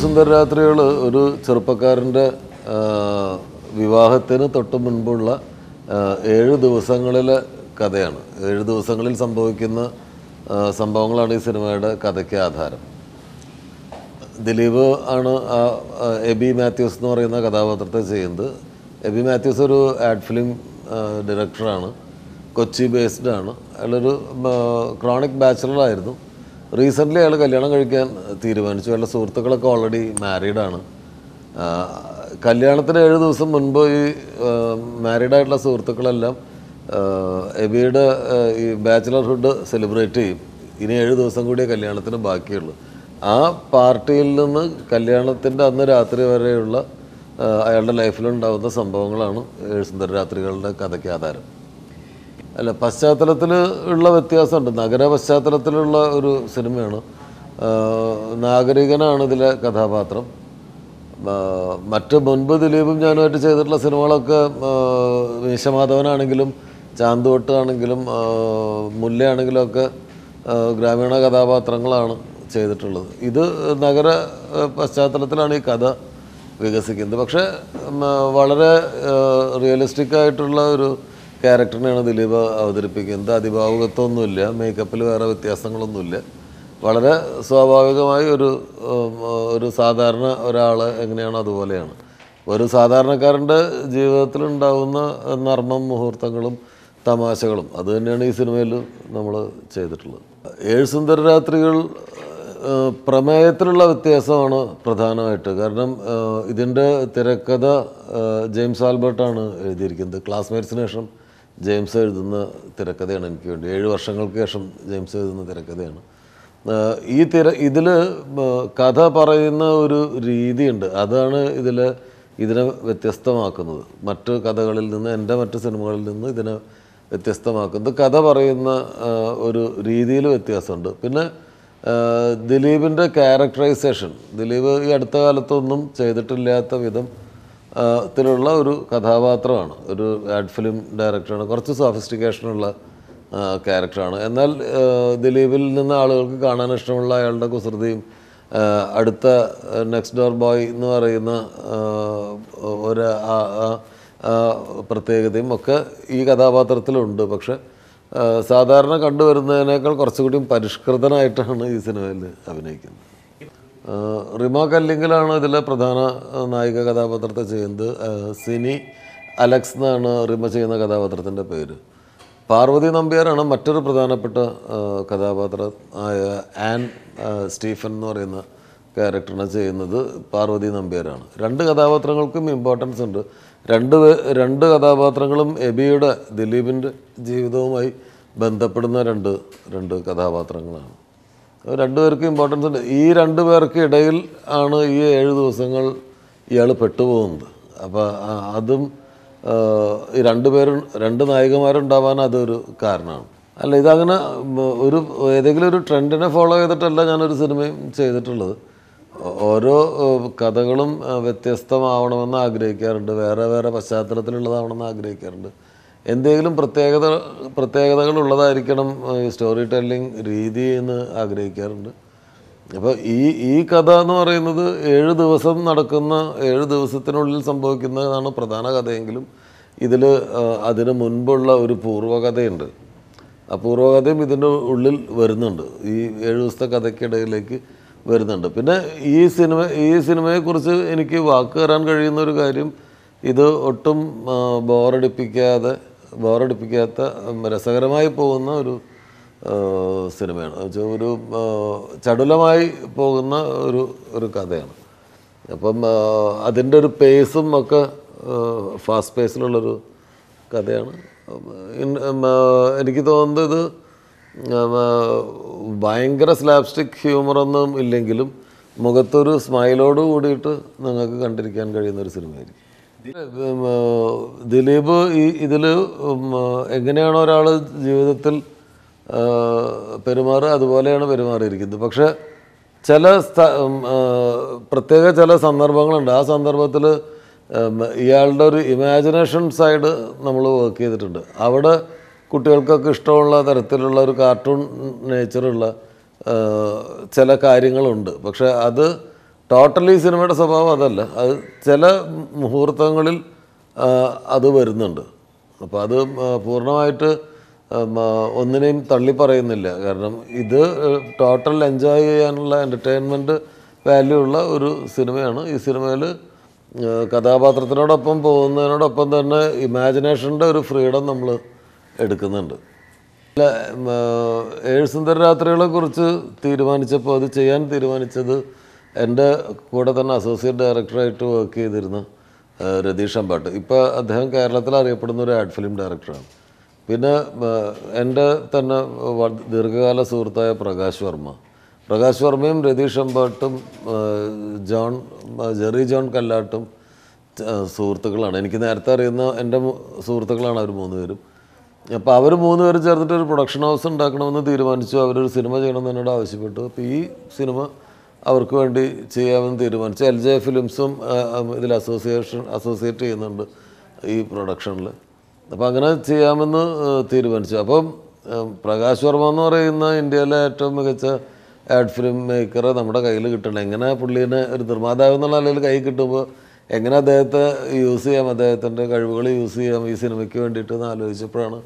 സുന്ദരരാത്രികൾ ഒരു ചെറുപ്പക്കാരൻ്റെ വിവാഹത്തിന് തൊട്ട് മുൻപുള്ള 7 ദിവസങ്ങളിലെ കഥയാണ്. 7 ദിവസങ്ങളിൽ സംഭവിക്കുന്ന സംഭവങ്ങളാണ് ഈ സിനിമയുടെ കഥയ്ക്ക് ആധാരം. ദിലീപ് ആണ് എബി മാത്യൂസ് എന്ന് പറയുന്ന കഥാപാത്രത്തെ ചെയ്യുന്നത്. എബി മാത്യൂസ് ഒരു ആഡ് ഫിലിം ഡയറക്ടറാണ്, കൊച്ചി ബേസ്ഡ് ആണ്. അയാളൊരു ക്രോണിക് ബാച്ചിലറായിരുന്നു. റീസെൻ്റ്ലി അയാൾ കല്യാണം കഴിക്കാൻ തീരുമാനിച്ചു. അയാളുടെ സുഹൃത്തുക്കളൊക്കെ ഓൾറെഡി മാരീഡാണ്. കല്യാണത്തിന് 7 ദിവസം മുൻപ് ഈ മാരീഡായിട്ടുള്ള സുഹൃത്തുക്കളെല്ലാം എബിയുടെ ഈ ബാച്ചിലർഹുഡ് സെലിബ്രേറ്റ് ചെയ്യും. ഇനി 7 ദിവസം കൂടിയേ കല്യാണത്തിന് ബാക്കിയുള്ളൂ. ആ പാർട്ടിയിൽ നിന്ന് കല്യാണത്തിൻ്റെ അന്ന് രാത്രി വരെയുള്ള അയാളുടെ ലൈഫിലുണ്ടാകുന്ന സംഭവങ്ങളാണ് 7 സുന്ദരരാത്രികളുടെ കഥയ്ക്ക് ആധാരം. അല്ല, പശ്ചാത്തലത്തിൽ ഉള്ള വ്യത്യാസമുണ്ട്. നഗര പശ്ചാത്തലത്തിലുള്ള ഒരു സിനിമയാണ്. നാഗരികനാണ് ഇതിലെ കഥാപാത്രം. മറ്റ് മുൻപ് ദിലീപും ഞാനുമായിട്ട് ചെയ്തിട്ടുള്ള സിനിമകളൊക്കെ മീശമാധവനാണെങ്കിലും ചാന്തുവട്ട് ആണെങ്കിലും മുല്ലയാണെങ്കിലും ഒക്കെ ഗ്രാമീണ കഥാപാത്രങ്ങളാണ് ചെയ്തിട്ടുള്ളത്. ഇത് നഗര പശ്ചാത്തലത്തിലാണ് ഈ കഥ വികസിക്കുന്നത്. പക്ഷേ വളരെ റിയലിസ്റ്റിക് ആയിട്ടുള്ള ഒരു ക്യാരക്ടറിനെയാണ് ദിലീപ് അവതരിപ്പിക്കുന്നത്. അതിഭാവുകത്വമൊന്നുമില്ല, മേക്കപ്പിൽ വേറെ വ്യത്യാസങ്ങളൊന്നുമില്ല. വളരെ സ്വാഭാവികമായി ഒരു സാധാരണ ഒരാൾ എങ്ങനെയാണോ അതുപോലെയാണ്. ഒരു സാധാരണക്കാരൻ്റെ ജീവിതത്തിലുണ്ടാകുന്ന നർമ്മം, മുഹൂർത്തങ്ങളും തമാശകളും അത് തന്നെയാണ് ഈ സിനിമയിൽ നമ്മൾ ചെയ്തിട്ടുള്ളത്. 7 സുന്ദരരാത്രികൾ പ്രമേയത്തിലുള്ള വ്യത്യാസമാണ് പ്രധാനമായിട്ട്. കാരണം ഇതിൻ്റെ തിരക്കഥ ജെയിംസ് ആൽബർട്ടാണ് എഴുതിയിരിക്കുന്നത്. ക്ലാസ്മേറ്റ്സിന് ശേഷം ജെയിംസ് എഴുതുന്ന തിരക്കഥയാണ് എനിക്ക് വേണ്ടി. 7 വർഷങ്ങൾക്ക് ശേഷം ജെയിംസ് എഴുതുന്ന തിരക്കഥയാണ്. ഇതിൽ കഥ പറയുന്ന ഒരു രീതിയുണ്ട്. അതാണ് ഇതിനെ വ്യത്യസ്തമാക്കുന്നത്. മറ്റു കഥകളിൽ നിന്ന്, എൻ്റെ മറ്റു സിനിമകളിൽ നിന്ന് ഇതിനെ വ്യത്യസ്തമാക്കുന്നത് കഥ പറയുന്ന ഒരു രീതിയിൽ വ്യത്യാസമുണ്ട്. പിന്നെ ദിലീപിൻ്റെ ക്യാരക്ടറൈസേഷൻ, ദിലീപ് ഈ അടുത്ത കാലത്തൊന്നും ചെയ്തിട്ടില്ലാത്ത വിധം ത്തിലുള്ള ഒരു കഥാപാത്രമാണ്. ഒരു ആഡ് ഫിലിം ഡയറക്ടറാണ്. കുറച്ച് സോഫിസ്റ്റിക്കേഷനുള്ള ക്യാരക്ടറാണ്. എന്നാൽ ദിലീപിൽ നിന്ന് ആളുകൾക്ക് കാണാൻ ഇഷ്ടമുള്ള അയാളുടെ കുസൃതിയും അടുത്ത നെക്സ്റ്റ് ഡോർ ബോയ് എന്ന് പറയുന്ന ഒരു പ്രത്യേകതയും ഒക്കെ ഈ കഥാപാത്രത്തിലുണ്ട്. പക്ഷെ സാധാരണ കണ്ടുവരുന്നതിനേക്കാൾ കുറച്ചുകൂടി പരിഷ്കൃതനായിട്ടാണ് ഈ സിനിമയിൽ അഭിനയിക്കുന്നത്. റിമ കല്ലിങ്കലാണ് ഇതിലെ പ്രധാന നായിക കഥാപാത്രത്തെ ചെയ്യുന്നത്. സിനി അലക്സ് എന്നാണ് റിമ ചെയ്യുന്ന കഥാപാത്രത്തിൻ്റെ പേര്. പാർവതി നമ്പ്യാരാണ് മറ്റൊരു പ്രധാനപ്പെട്ട കഥാപാത്രം ആയ ആൻ സ്റ്റീഫൻ എന്ന് പറയുന്ന ക്യാരക്ടറിനെ ചെയ്യുന്നത് പാർവതി നമ്പ്യാരാണ്. 2 കഥാപാത്രങ്ങൾക്കും ഇമ്പോർട്ടൻസ് ഉണ്ട്. രണ്ട് കഥാപാത്രങ്ങളും എബിയുടെ, ദിലീപിൻ്റെ ജീവിതവുമായി ബന്ധപ്പെടുന്ന രണ്ട് കഥാപാത്രങ്ങളാണ്. 2 പേർക്ക് ഇമ്പോർട്ടൻസ് ഉണ്ട്. ഈ 2 പേർക്ക് ഇടയിൽ ആണ് ഈ 7 ദിവസങ്ങൾ ഇയാൾ പെട്ടുപോകുന്നത്. അപ്പോൾ അതും ഈ 2 നായികമാരുണ്ടാവാൻ അതൊരു കാരണമാണ്. അല്ല, ഇതങ്ങനെ ഏതെങ്കിലും ഒരു ട്രെൻഡിനെ ഫോളോ ചെയ്തിട്ടല്ല ഞാനൊരു സിനിമയും ചെയ്തിട്ടുള്ളത്. ഓരോ കഥകളും വ്യത്യസ്തമാവണമെന്ന് ആഗ്രഹിക്കാറുണ്ട്. വേറെ വേറെ പശ്ചാത്തലത്തിലുള്ളതാവണമെന്ന് ആഗ്രഹിക്കാറുണ്ട്. എന്തെങ്കിലും പ്രത്യേകതകൾ ഉള്ളതായിരിക്കണം സ്റ്റോറി ടെല്ലിംഗ് രീതി എന്ന് ആഗ്രഹിക്കാറുണ്ട്. അപ്പോൾ ഈ കഥ എന്ന് പറയുന്നത് 7 ദിവസം നടക്കുന്ന, 7 ദിവസത്തിനുള്ളിൽ സംഭവിക്കുന്നതാണ് പ്രധാന കഥയെങ്കിലും ഇതിൽ അതിന് മുൻപുള്ള ഒരു പൂർവ്വകഥയുണ്ട്. ആ പൂർവ്വകഥയും ഇതിൻ്റെ ഉള്ളിൽ വരുന്നുണ്ട്. ഈ 7 ദിവസത്തെ കഥയ്ക്കിടയിലേക്ക് വരുന്നുണ്ട്. പിന്നെ ഈ സിനിമയെക്കുറിച്ച് എനിക്ക് വാക്ക് തരാൻ കഴിയുന്ന ഒരു കാര്യം, ഇത് ഒട്ടും ബോറടിപ്പിക്കാത്ത രസകരമായി പോകുന്ന ഒരു സിനിമയാണ്. ഒരു ചടുലമായി പോകുന്ന ഒരു കഥയാണ്. അപ്പം അതിൻ്റെ ഒരു പേസും ഒക്കെ ഫാസ്റ്റ് പേസിലുള്ളൊരു കഥയാണ്. എനിക്ക് തോന്നുന്നത് ഭയങ്കര സ്ലാപ്സ്റ്റിക് ഹ്യൂമറൊന്നും ഇല്ലെങ്കിലും മുഖത്തൊരു സ്മൈലോട് കൂടിയിട്ട് നിങ്ങൾക്ക് കണ്ടിരിക്കാൻ കഴിയുന്നൊരു സിനിമയായിരിക്കും. ദിലീപ് ഇതിൽ എങ്ങനെയാണോ ഒരാൾ ജീവിതത്തിൽ പെരുമാറുക അതുപോലെയാണ് പെരുമാറിയിരിക്കുന്നത്. പക്ഷേ പ്രത്യേക ചില സന്ദർഭങ്ങളുണ്ട്. ആ സന്ദർഭത്തിൽ ഇയാളുടെ ഒരു ഇമാജിനേഷൻ സൈഡ് നമ്മൾ വർക്ക് ചെയ്തിട്ടുണ്ട്. അവിടെ കുട്ടികൾക്കൊക്കെ ഇഷ്ടമുള്ള തരത്തിലുള്ള ഒരു കാർട്ടൂൺ നേച്ചറുള്ള ചില കാര്യങ്ങളുണ്ട്. പക്ഷേ അത് ടോട്ടലി സിനിമയുടെ സ്വഭാവം അതല്ല. അത് ചില മുഹൂർത്തങ്ങളിൽ അത് വരുന്നുണ്ട്. അപ്പോൾ അത് പൂർണ്ണമായിട്ട് ഒന്നിനെയും തള്ളി പറയുന്നില്ല. കാരണം ഇത് ടോട്ടൽ എൻജോയ് ചെയ്യാനുള്ള എൻ്റർടൈൻമെൻറ്റ് വാല്യൂ ഉള്ള ഒരു സിനിമയാണ്. ഈ സിനിമയിൽ കഥാപാത്രത്തിനോടൊപ്പം പോകുന്നതിനോടൊപ്പം തന്നെ ഇമാജിനേഷൻ്റെ ഒരു ഫ്രീഡം നമ്മൾ എടുക്കുന്നുണ്ട്. ഏഴ് സുന്ദര രാത്രികളെ കുറിച്ച് തീരുമാനിച്ചപ്പോൾ അത് ചെയ്യാൻ തീരുമാനിച്ചത് എൻ്റെ കൂടെ തന്നെ അസോസിയേറ്റ് ഡയറക്ടറായിട്ട് വർക്ക് ചെയ്തിരുന്ന രതീഷ് അമ്പാട്ട്. ഇപ്പോൾ അദ്ദേഹം കേരളത്തിൽ അറിയപ്പെടുന്ന ഒരു ആഡ് ഫിലിം ഡയറക്ടറാണ്. പിന്നെ എൻ്റെ തന്നെ ദീർഘകാല സുഹൃത്തായ പ്രകാശ് വർമ്മയും രതീഷ് അമ്പാട്ടും ജെറി ജോൺ കല്ലാട്ടും സുഹൃത്തുക്കളാണ്. എനിക്ക് നേരത്തെ അറിയുന്ന എൻ്റെ സുഹൃത്തുക്കളാണ് അവർ 3 പേരും. അപ്പോൾ അവർ 3 പേരും ചേർന്നിട്ട് ഒരു പ്രൊഡക്ഷൻ ഹൗസ് ഉണ്ടാക്കണമെന്ന് തീരുമാനിച്ചു. അവരൊരു സിനിമ ചെയ്യണമെന്ന് എന്നോട് ആവശ്യപ്പെട്ടു. അപ്പോൾ ഈ സിനിമ അവർക്ക് വേണ്ടി ചെയ്യാമെന്ന് തീരുമാനിച്ചു. LJ ഫിലിംസും ഇതിൽ അസോസിയേറ്റ് ചെയ്യുന്നുണ്ട് ഈ പ്രൊഡക്ഷനിൽ. അപ്പോൾ അങ്ങനെ ചെയ്യാമെന്ന് തീരുമാനിച്ചു. അപ്പം പ്രകാശ് വർമ്മ എന്ന് പറയുന്ന ഇന്ത്യയിലെ ഏറ്റവും മികച്ച ആഡ് ഫിലിം മേക്കറെ നമ്മുടെ കയ്യിൽ കിട്ടണം. എങ്ങനെ പുള്ളീനെ ഒരു നിർമ്മാതാവ് എന്നുള്ള നിലയിൽ കൈ കിട്ടുമ്പോൾ എങ്ങനെ അദ്ദേഹത്തെ യൂസ് ചെയ്യാം, അദ്ദേഹത്തിൻ്റെ കഴിവുകൾ യൂസ് ചെയ്യാം ഈ സിനിമയ്ക്ക് വേണ്ടിയിട്ട് എന്ന് ആലോചിച്ചപ്പോഴാണ്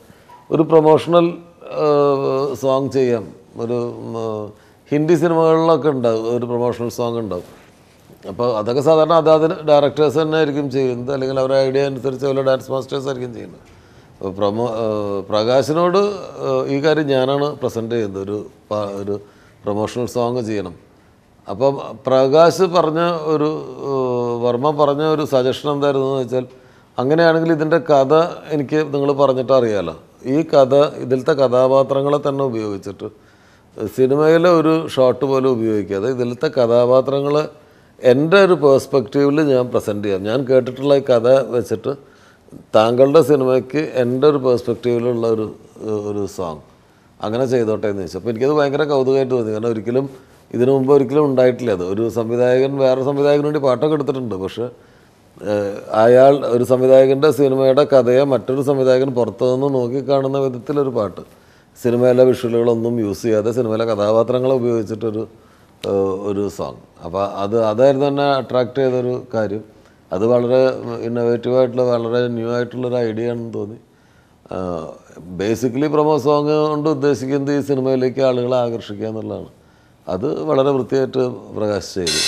ഒരു പ്രൊമോഷണൽ സോങ് ചെയ്യാം. ഒരു ഹിന്ദി സിനിമകളിലൊക്കെ ഉണ്ടാവും ഒരു പ്രൊമോഷണൽ സോങ് ഉണ്ടാവും. അപ്പോൾ അതൊക്കെ സാധാരണ അതാത് ഡയറക്ടേഴ്സ് തന്നെ ആയിരിക്കും ചെയ്യുന്നത്, അല്ലെങ്കിൽ അവരുടെ ഐഡിയ അനുസരിച്ച് അവരുടെ ഡാൻസ് മാസ്റ്റേഴ്സ് ആയിരിക്കും ചെയ്യുന്നത്. പ്രകാശിനോട് ഈ കാര്യം ഞാനാണ് പ്രസൻറ്റ് ചെയ്യുന്നത്, ഒരു പ്രൊമോഷണൽ സോങ് ചെയ്യണം. അപ്പം പ്രകാശ് പറഞ്ഞ വർമ്മ പറഞ്ഞ ഒരു സജഷൻ എന്തായിരുന്നു എന്ന് വെച്ചാൽ, അങ്ങനെയാണെങ്കിൽ ഇതിൻ്റെ കഥ എനിക്ക് നിങ്ങൾ പറഞ്ഞിട്ട് അറിയാമല്ലോ, ഈ കഥ ഇതിലത്തെ കഥാപാത്രങ്ങളെ തന്നെ ഉപയോഗിച്ചിട്ട് സിനിമയിലെ ഒരു ഷോട്ട് പോലും ഉപയോഗിക്കാതെ ഇതിലത്തെ കഥാപാത്രങ്ങൾ എൻ്റെ ഒരു പേഴ്സ്പെക്റ്റീവിൽ ഞാൻ പ്രസൻറ്റ് ചെയ്യാം. ഞാൻ കേട്ടിട്ടുള്ള ഈ കഥ വെച്ചിട്ട് താങ്കളുടെ സിനിമയ്ക്ക് എൻ്റെ ഒരു പേഴ്സ്പെക്റ്റീവിലുള്ള ഒരു സോങ് അങ്ങനെ ചെയ്തോട്ടെ എന്ന് ചോദിച്ചു. അപ്പോൾ എനിക്കത് ഭയങ്കര കൗതുകമായിട്ട് തോന്നി. കാരണം ഇതിനു മുമ്പ് ഒരിക്കലും ഉണ്ടായിട്ടില്ല. അത് ഒരു സംവിധായകൻ വേറെ സംവിധായകന് വേണ്ടി പാട്ടൊക്കെ എടുത്തിട്ടുണ്ട്. പക്ഷേ ഒരു സംവിധായകൻ്റെ സിനിമയുടെ കഥയെ മറ്റൊരു സംവിധായകൻ പുറത്തുനിന്ന് നോക്കിക്കാണുന്ന വിധത്തിലൊരു പാട്ട്, സിനിമയിലെ വിഷ്വലുകളൊന്നും യൂസ് ചെയ്യാതെ സിനിമയിലെ കഥാപാത്രങ്ങളെ ഉപയോഗിച്ചിട്ടൊരു സോങ്. അപ്പോൾ അതായിരുന്നു എന്നെ അട്രാക്റ്റ് ചെയ്തൊരു കാര്യം. അത് വളരെ ഇന്നോവേറ്റീവായിട്ടുള്ള വളരെ ന്യൂ ആയിട്ടുള്ളൊരു ഐഡിയ ആണെന്ന് തോന്നി. ബേസിക്കലി പ്രൊമോ സോങ് കൊണ്ട് ഉദ്ദേശിക്കുന്നത് ഈ സിനിമയിലേക്ക് ആളുകളെ ആകർഷിക്കുക എന്നുള്ളതാണ്. അത് വളരെ വൃത്തിയായിട്ട് പ്രകാശ് ചെയ്തു.